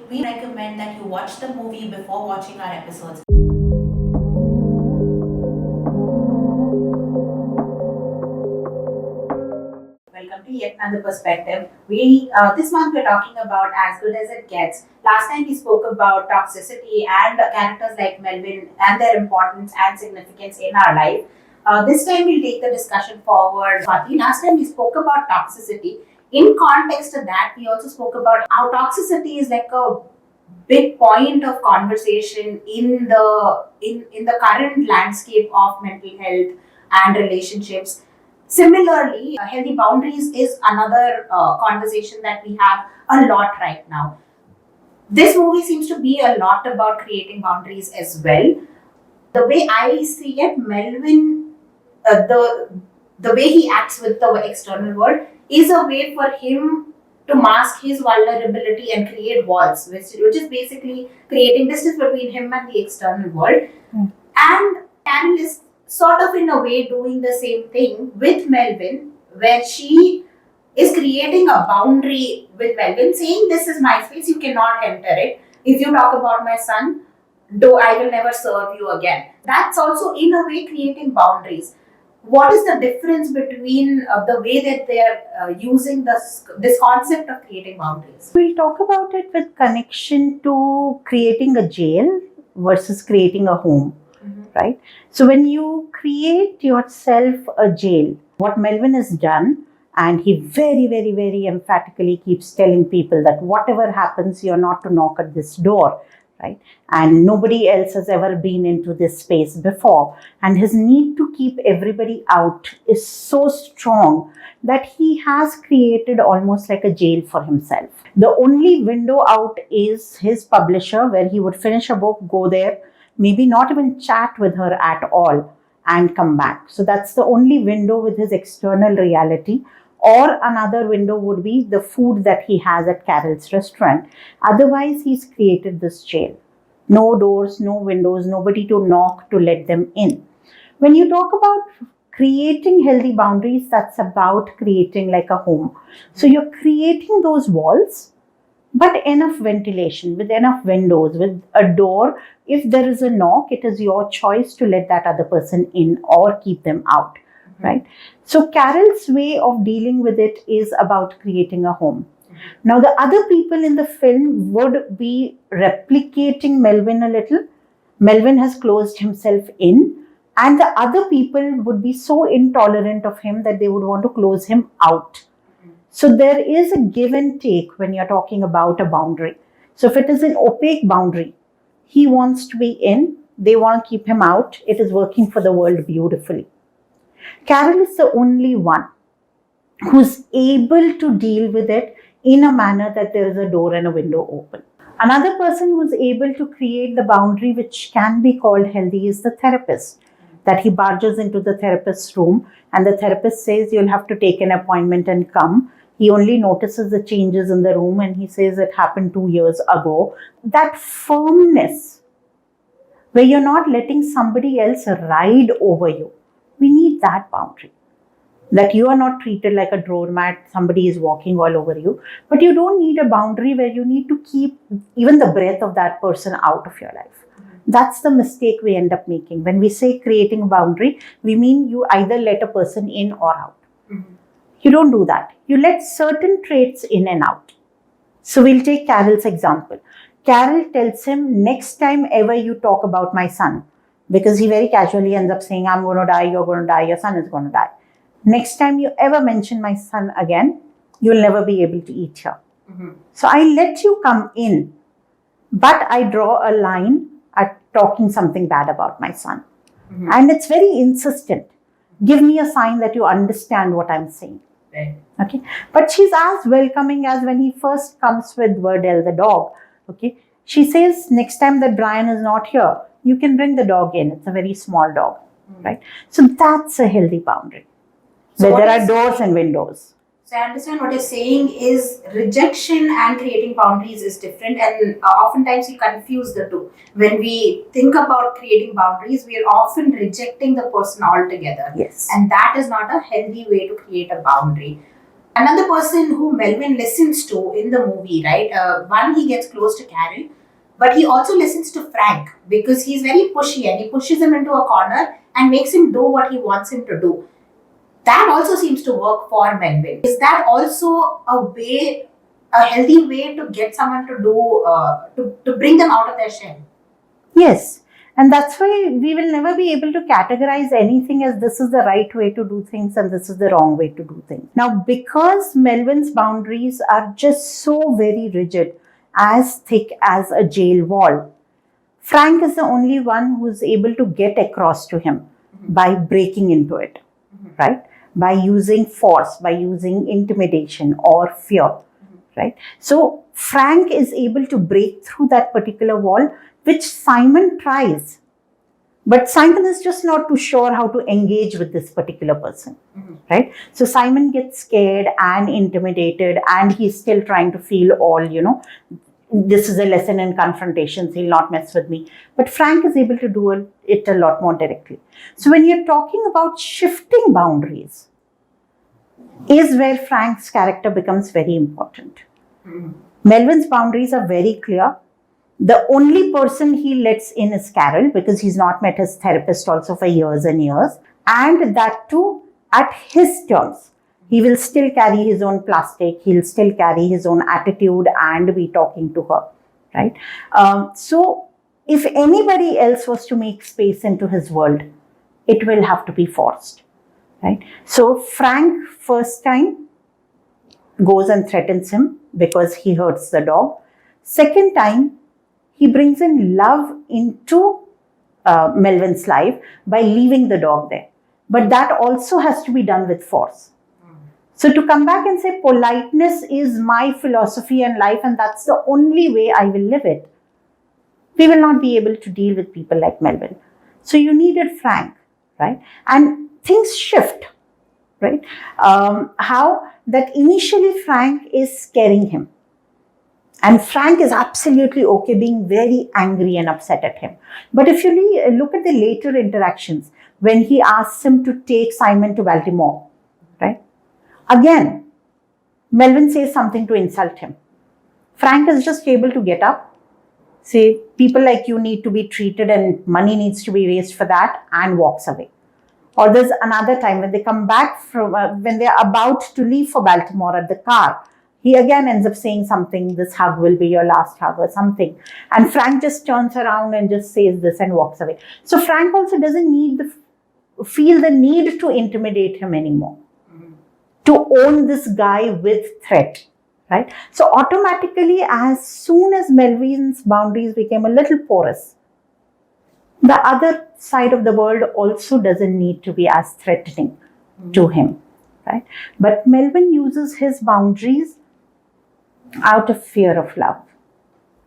we recommend that you watch the movie before watching our episodes. Welcome to yet another perspective. We this month we're talking about As Good as It Gets. Last time we spoke about toxicity and characters like Melvin and their importance and significance in our life. This time we'll take the discussion forward. Swati, last time we spoke about toxicity. In context of that, we also spoke about how toxicity is like a big point of conversation in the current landscape of mental health and relationships. Similarly, healthy boundaries is another conversation that we have a lot right now. This movie seems to be a lot about creating boundaries as well. The way I see it, Melvin, the way he acts with the external world is a way for him to mask his vulnerability and create walls, which is basically creating distance between him and the external world. And Carol is sort of in a way doing the same thing with Melvin, where she is creating a boundary with Melvin, saying, "This is my space, you cannot enter it. If you talk about my son, I will never serve you again." That's also in a way creating boundaries. What is the difference between the way that they are using this concept of creating boundaries? We'll talk about it with connection to creating a jail versus creating a home, right? So when you create yourself a jail, what Melvin has done, and he very, very, very emphatically keeps telling people that whatever happens, you're not to knock at this door, right? And nobody else has ever been into this space before. And his need to keep everybody out is so strong that he has created almost like a jail for himself. The only window out is his publisher, where he would finish a book, go there, maybe not even chat with her at all, and come back. So that's the only window with his external reality. Or another window would be the food that he has at Carol's restaurant. Otherwise, he's created this jail. No doors, no windows, nobody to knock to let them in. When you talk about creating healthy boundaries, that's about creating like a home. So you're creating those walls, but enough ventilation, with enough windows, with a door. If there is a knock, it is your choice to let that other person in or keep them out, right? So Carol's way of dealing with it is about creating a home. Now, the other people in the film would be replicating Melvin a little. Melvin has closed himself in, and the other people would be so intolerant of him that they would want to close him out. So there is a give and take when you're talking about a boundary. So if it is an opaque boundary, he wants to be in, they want to keep him out, it is working for the world beautifully. Carol is the only one who's able to deal with it in a manner that there is a door and a window open. Another person who's able to create the boundary, which can be called healthy, is the therapist. That he barges into the therapist's room and the therapist says, "You'll have to take an appointment and come." He only notices the changes in the room and he says it happened 2 years ago. That firmness, where you're not letting somebody else ride over you. We need that boundary. That you are not treated like a doormat, somebody is walking all over you. But you don't need a boundary where you need to keep even the breath of that person out of your life. That's the mistake we end up making. When we say creating a boundary, we mean you either let a person in or out. You don't do that. You let certain traits in and out. So we'll take Carol's example. Carol tells him, "Next time ever you talk about my son," because he very casually ends up saying, "I'm going to die, you're going to die, your son is going to die. Next time you ever mention my son again, you'll never be able to eat here. So I let you come in, but I draw a line at talking something bad about my son." And it's very insistent. Give me a sign that you understand what I'm saying. Okay, but she's as welcoming as when he first comes with Verdell, the dog. Okay, she says, "Next time that Brian is not here, you can bring the dog in. It's a very small dog," right? So that's a healthy boundary, where there are doors and windows. So I understand what you're saying is rejection and creating boundaries is different, and oftentimes we confuse the two. When we think about creating boundaries, we are often rejecting the person altogether. Yes. And that is not a healthy way to create a boundary. Another person who Melvin listens to in the movie, right? One, he gets close to Carol, but he also listens to Frank because he's very pushy and he pushes him into a corner and makes him do what he wants him to do. That also seems to work for Melvin. Is that also a healthy way to get someone to do, to bring them out of their shell? Yes. And that's why we will never be able to categorize anything as this is the right way to do things and this is the wrong way to do things. Now, because Melvin's boundaries are just so very rigid, as thick as a jail wall, Frank is the only one who's able to get across to him by breaking into it, right? By using force, by using intimidation or fear, right? So Frank is able to break through that particular wall, which Simon tries. But Simon is just not too sure how to engage with this particular person, right? So Simon gets scared and intimidated, and he's still trying to feel all, this is a lesson in confrontations, he'll not mess with me. But Frank is able to do it a lot more directly. So when you're talking about shifting boundaries, is where Frank's character becomes very important. Melvin's boundaries are very clear. The only person he lets in is Carol because he's not met his therapist also for years and years. And that too at his terms. He will still carry his own plastic. He'll still carry his own attitude and be talking to her, right? So if anybody else was to make space into his world, it will have to be forced, right? So Frank first time goes and threatens him because he hurts the dog. Second time, he brings in love into Melvin's life by leaving the dog there. But that also has to be done with force. So to come back and say politeness is my philosophy and life and that's the only way I will live it, we will not be able to deal with people like Melvin. So you needed Frank, right? And things shift, right? How that initially Frank is scaring him. And Frank is absolutely okay being very angry and upset at him. But if you look at the later interactions, when he asks him to take Simon to Baltimore, right? Again, Melvin says something to insult him. Frank is just able to get up, say, people like you need to be treated and money needs to be raised for that, and walks away. Or there's another time when they come back from, when they're about to leave for Baltimore at the car, he again ends up saying something, this hug will be your last hug or something. And Frank just turns around and just says this and walks away. So Frank also doesn't feel the need to intimidate him anymore, to own this guy with threat, right? So automatically, as soon as Melvin's boundaries became a little porous, the other side of the world also doesn't need to be as threatening to him, right? But Melvin uses his boundaries out of fear of love,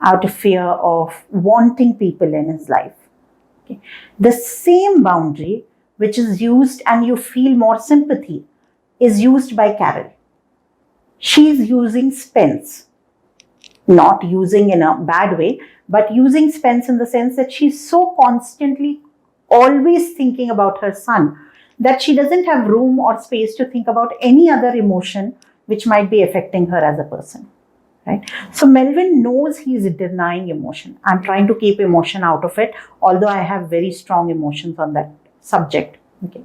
out of fear of wanting people in his life. Okay. The same boundary which is used and you feel more sympathy is used by Carol. She's using Spence, not using in a bad way, but using Spence in the sense that she's so constantly always thinking about her son that she doesn't have room or space to think about any other emotion which might be affecting her as a person. Right? So Melvin knows he's denying emotion. I'm trying to keep emotion out of it, although I have very strong emotions on that subject. Okay.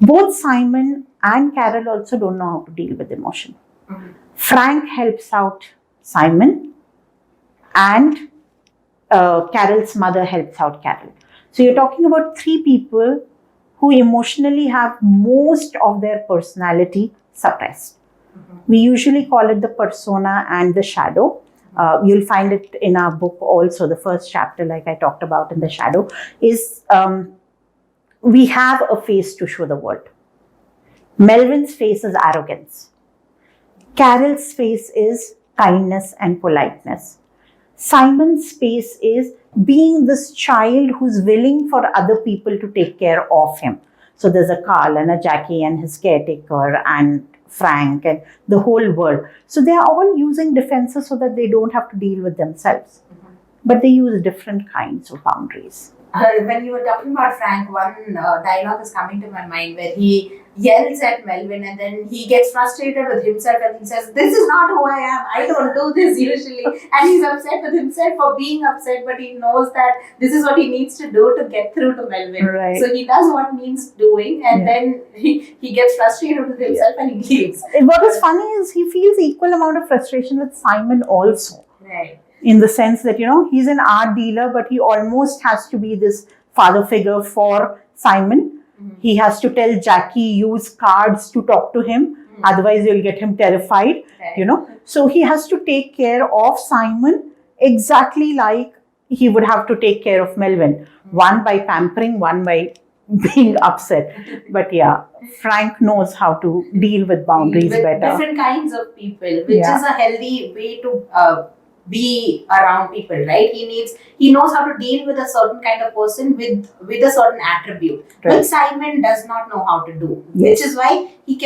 Both Simon and Carol also don't know how to deal with emotion. Frank helps out Simon and Carol's mother helps out Carol. So you're talking about three people who emotionally have most of their personality suppressed. We usually call it the persona and the shadow. You'll find it in our book also. The first chapter, like I talked about in the shadow, is we have a face to show the world. Melvin's face is arrogance. Carol's face is kindness and politeness. Simon's face is being this child who's willing for other people to take care of him. So there's a Carl and a Jackie and his caretaker and Frank and the whole world. So they are all using defenses so that they don't have to deal with themselves. But they use different kinds of boundaries. When you were talking about Frank, one dialogue is coming to my mind where he yells at Melvin, and then he gets frustrated with himself and he says, "This is not who I am. I don't do this usually." And he's upset with himself for being upset, but he knows that this is what he needs to do to get through to Melvin. Right. So he does what needs doing, and then he gets frustrated with himself and he leaves. What is funny is he feels equal amount of frustration with Simon also. Right. In the sense that, he's an art dealer, but he almost has to be this father figure for Simon. He has to tell Jackie, use cards to talk to him, otherwise you'll get him terrified, So he has to take care of Simon exactly like he would have to take care of Melvin. One by pampering, one by being upset. But yeah, Frank knows how to deal with boundaries better. Different kinds of people, which is a healthy way to be around people, right? He knows how to deal with a certain kind of person with a certain attribute, which Simon does not know how to do, which is why he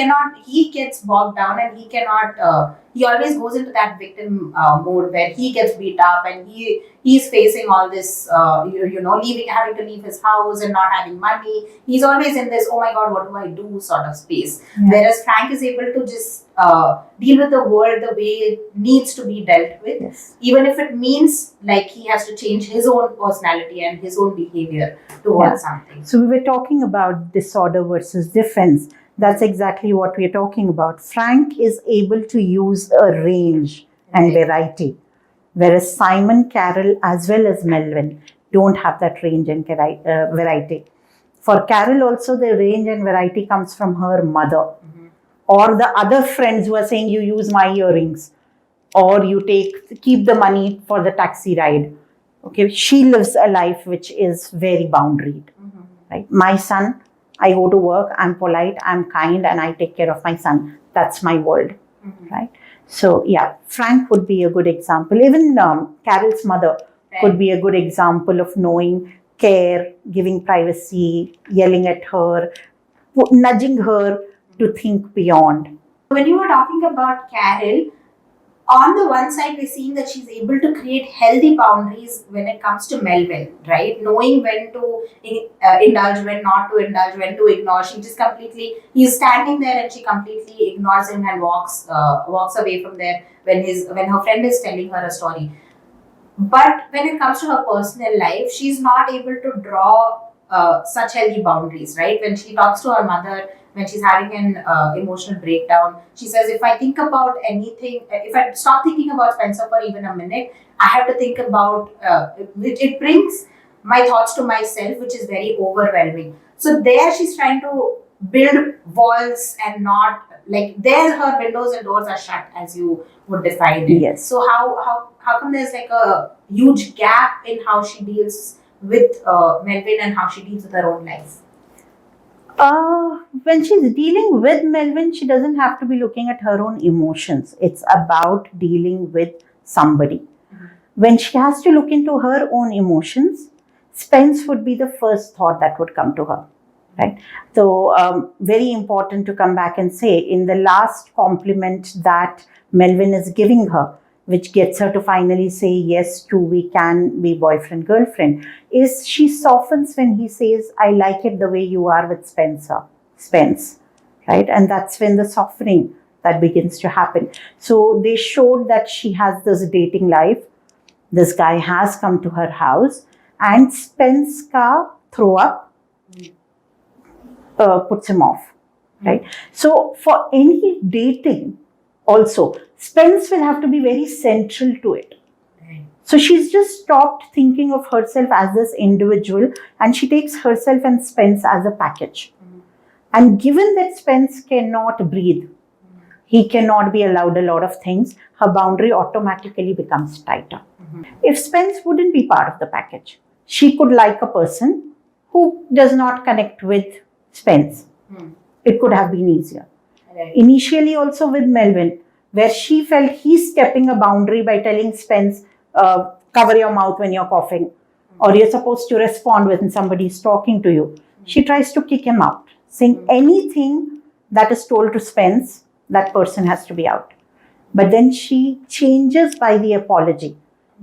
gets bogged down, and he always goes into that victim mode where he gets beat up and he's facing all this, having to leave his house and not having money. He's always in this, oh my God, what do I do sort of space. Whereas Frank is able to just deal with the world the way it needs to be dealt with, even if it means like he has to change his own personality and his own behavior towards something. So we were talking about disorder versus defense. That's exactly what we're talking about. Frank is able to use a range and variety, whereas Simon, Carol, as well as Melvin don't have that range and variety. For Carol also, the range and variety comes from her mother, or the other friends who are saying, you use my earrings, or you keep the money for the taxi ride. Okay, she lives a life which is very boundaried. Right? My son, I go to work, I'm polite, I'm kind, and I take care of my son. That's my world. Right? So yeah, Frank would be a good example. Even Carol's mother could be a good example of knowing care, giving privacy, yelling at her, nudging her to think beyond. When you were talking about Carol, on the one side, we're seeing that she's able to create healthy boundaries when it comes to Melvin, right? Knowing when to indulge, when not to indulge, when to ignore. He's standing there and she completely ignores him and walks away from there when her friend is telling her a story. But when it comes to her personal life, she's not able to draw such healthy boundaries, right? When she talks to her mother, when she's having an emotional breakdown, she says, if I think about anything, if I stop thinking about Spencer for even a minute, I have to think about, it brings my thoughts to myself, which is very overwhelming. So there she's trying to build walls and not, like, there her windows and doors are shut, as you would define it. Yes. So how come there's like a huge gap in how she deals with Melvin and how she deals with her own life? When she's dealing with Melvin, she doesn't have to be looking at her own emotions. It's about dealing with somebody. When she has to look into her own emotions, Spence would be the first thought that would come to her. Right? So, very important to come back and say, in the last compliment that Melvin is giving her, which gets her to finally say yes to we can be boyfriend, girlfriend, is she softens when he says, I like it the way you are with Spence, right? And that's when the softening that begins to happen. So they showed that she has this dating life. This guy has come to her house and Spence ka throw up puts him off, right? So for any dating, also, Spence will have to be very central to it. So she's just stopped thinking of herself as this individual and she takes herself and Spence as a package. And given that Spence cannot breathe, he cannot be allowed a lot of things, her boundary automatically becomes tighter. If Spence wouldn't be part of the package, she could like a person who does not connect with Spence. It could have been easier. Right. Initially also with Melvin, where she felt he's stepping a boundary by telling Spence, cover your mouth when you're coughing, or you're supposed to respond when somebody's talking to you. She tries to kick him out, saying anything that is told to Spence, that person has to be out. But then she changes by the apology.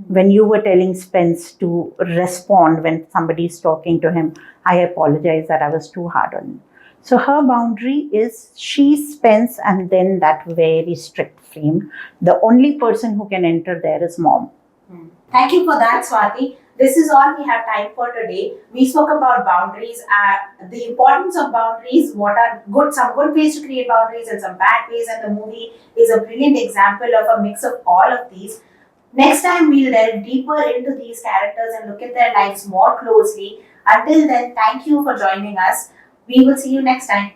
When you were telling Spence to respond when somebody's talking to him, I apologize that I was too hard on him. So her boundary is she spends, and then that very strict frame. The only person who can enter there is mom. Thank you for that, Swati. This is all we have time for today. We spoke about boundaries, the importance of boundaries, what are some good ways to create boundaries and some bad ways, and the movie is a brilliant example of a mix of all of these. Next time, we'll delve deeper into these characters and look at their lives more closely. Until then, thank you for joining us. We will see you next time.